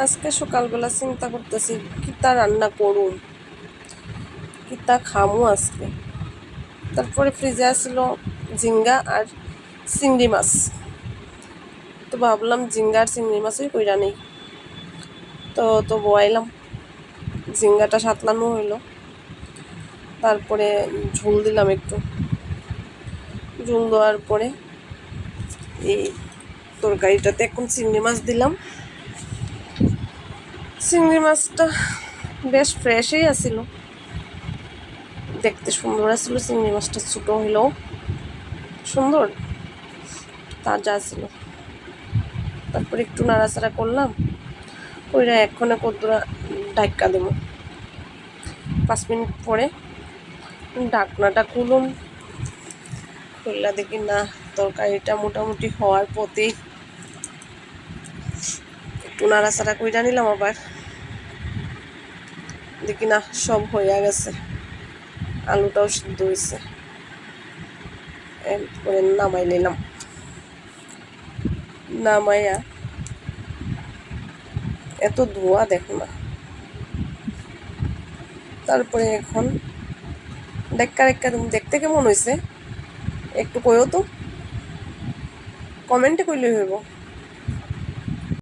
আজকে সকালবেলা চিন্তা করতেছি কিতা রান্না করুম, কিতা খামু আজকে। তারপরে ফ্রিজে আসলো ঝিঙ্গা আর চিংড়ি মাছ, তো ভাবলাম ঝিঙ্গা আর চিংড়ি মাছই কইরা নেই। তো বয়াইলাম, ঝিঙ্গাটা সাতলানো হইলো, তারপরে ঝোল দিলাম একটু। ঝোল দেওয়ার পরে এই তরকারিটাতে এখন চিংড়ি মাছ দিলাম। চিংড়ি মাছটা বেশ ফ্রেশই আছিল, দেখতে সুন্দর আছিল। চিংড়ি মাছটা ছোটো হইলেও সুন্দর, তাজা আছিল। তারপরে একটু নাড়াচাড়া করলাম, কইরা এক্ষণে কদ্দুরা ঢাক্কা দেব। 5 মিনিট পরে ঢাকনাটা খুলুম, খুললা দেখি না তরকারিটা মোটামুটি হওয়ার পথেই। একটু নাড়াচাড়া কইরা নিলাম, আবার দেখি না সব হইয়া গেছে, আলুটাও সিদ্ধ হয়েছে। এরপরে নামাই নিলাম, নামাইয়া এত ধোয়া দেখো না। তারপরে এখন ডেক্কা দেখতে কেমন হয়েছে একটু কইও তো, কমেন্টে কইলেই হইব।